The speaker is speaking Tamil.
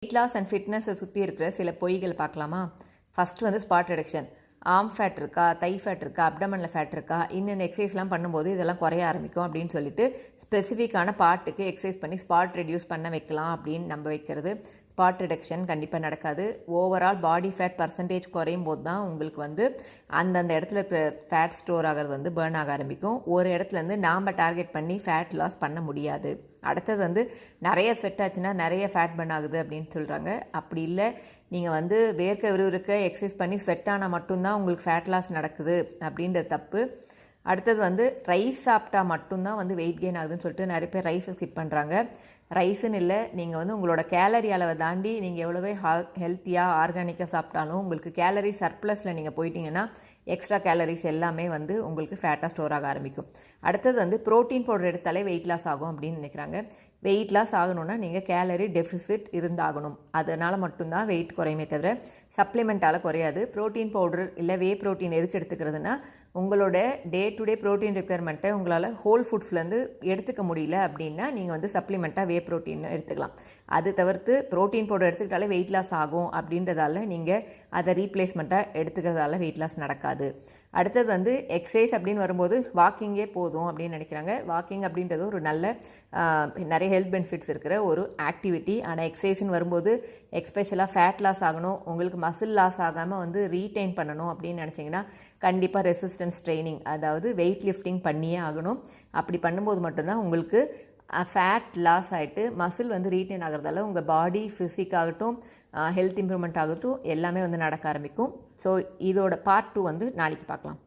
வெயிட் லாஸ் அண்ட் ஃபிட்னஸை சுற்றி இருக்கிற சில பொய்கள் பார்க்கலாமா? ஃபஸ்ட்டு வந்து ஸ்பாட் ரிடக்ஷன். ஆர்ம் ஃபேட் இருக்கா, தை ஃபேட் இருக்கா, அப்டமனில் ஃபேட் இருக்கா, இந்த எக்ஸசைஸ்லாம் பண்ணும்போது இதெல்லாம் குறைய ஆரம்பிக்கும் அப்படின்னு சொல்லிட்டு ஸ்பெசிஃபிக்கான பார்ட்டுக்கு எக்ஸசைஸ் பண்ணி ஸ்பாட் ரெடியூஸ் பண்ண வைக்கலாம் அப்படின்னு நம்ப வைக்கிறது. ஸ்பாட் ரிடக்ஷன் கண்டிப்பாக நடக்காது. ஓவரால் பாடி ஃபேட் பர்சன்டேஜ் குறையும் போது தான் உங்களுக்கு வந்து அந்தந்த இடத்துல இருக்கிற ஃபேட் ஸ்டோர் ஆகிறது வந்து பேர்ன் ஆக ஆரம்பிக்கும். ஒரு இடத்துலேருந்து நாம் டார்கெட் பண்ணி ஃபேட் லாஸ் பண்ண முடியாது. அடுத்தது வந்து நிறைய ஸ்வெட் ஆச்சுன்னா நிறைய ஃபேட் பர்ன் ஆகுது அப்படின்னு சொல்கிறாங்க. அப்படி இல்லை, நீங்கள் வந்து வேர்க்க விறுவிறுக்க எக்ஸசைஸ் பண்ணி ஸ்வெட் ஆனால் மட்டும்தான் உங்களுக்கு ஃபேட் லாஸ் நடக்குது அப்படின்றது தப்பு. அடுத்தது வந்து ரைஸ் சாப்பிட்டா மட்டும்தான் வந்து வெயிட் கெயின் ஆகுதுன்னு சொல்லிட்டு நிறைய பேர் ரைஸை ஸ்கிப் பண்ணுறாங்க. ரைஸுன்னு இல்லை, நீங்கள் வந்து உங்களோட கேலரி அளவை தாண்டி நீங்கள் எவ்வளோவே ஹெல்த்தியாக ஆர்கானிக்காக சாப்பிட்டாலும் உங்களுக்கு கேலரி சர்ப்ளஸில் நீங்கள் போயிட்டீங்கன்னா எக்ஸ்ட்ரா கேலரிஸ் எல்லாமே வந்து உங்களுக்கு ஃபேட்டாக ஸ்டோர் ஆக ஆரம்பிக்கும். அடுத்தது வந்து ப்ரோட்டீன் பவுடர் எடுத்தாலே வெயிட் லாஸ் ஆகும் அப்படின்னு நினைக்கிறாங்க. வெயிட் லாஸ் ஆகணும்னா நீங்கள் கேலரி டெஃபிசிட் இருந்தாகணும். அதனால் மட்டும்தான் வெயிட் குறையுமே தவிர சப்ளிமெண்ட்டால் குறையாது. ப்ரோட்டீன் பவுடர் இல்லை வே ப்ரோட்டீன் எதுக்கு எடுத்துக்கிறதுனா, உங்களோட டே டு டே ப்ரோட்டீன் ரெக்குயர்மெண்ட்டை உங்களால் ஹோல் ஃபுட்ஸ்லேருந்து எடுத்துக்க முடியல அப்படின்னா நீங்கள் வந்து சப்ளிமெண்ட்டாக வே ப்ரோட்டீன் எடுத்துக்கலாம். அது தவிர்த்து ப்ரோட்டீன் பவுடர் எடுத்துக்கிட்டாலே வெயிட் லாஸ் ஆகும் அப்படின்றதால நீங்கள் அதை ரீப்ளேஸ்மெண்ட்டாக எடுத்துக்கிறதால வெயிட் லாஸ் நடக்காது. அடுத்தது வந்து எக்ஸசைஸ் அப்படின்னு வரும்போது வாக்கிங்கே போதும் அப்படின்னு நினைக்கிறாங்க. வாக்கிங் அப்படின்றது ஒரு நல்ல நிறைய ஹெல்த் பெனிஃபிட்ஸ் இருக்கிற ஒரு ஆக்டிவிட்டி. ஆனால் எக்ஸசைஸ்ன்னு வரும்போது எக்ஸ்பெஷலாக ஃபேட் லாஸ் ஆகணும், உங்களுக்கு மசில் லாஸ் ஆகாமல் வந்து ரீட்டைன் பண்ணணும் அப்படின்னு நினச்சிங்கன்னா கண்டிப்பாக ரெசிஸ்டன்ஸ் ட்ரைனிங், அதாவது வெயிட் லிஃப்டிங் பண்ணியே ஆகணும். அப்படி பண்ணும்போது மட்டும்தான் உங்களுக்கு ஃபேட் லாஸ் ஆகிட்டு மசில் வந்து ரீட்டைன் ஆகிறதால உங்கள் பாடி ஃபிசிக் ஆகட்டும், ஹெல்த் இம்ப்ரூவ்மெண்ட் ஆகட்டும் எல்லாமே வந்து நடக்க ஆரம்பிக்கும். ஸோ இதோட பார்ட் 2 வந்து நாளைக்கு பார்க்கலாம்.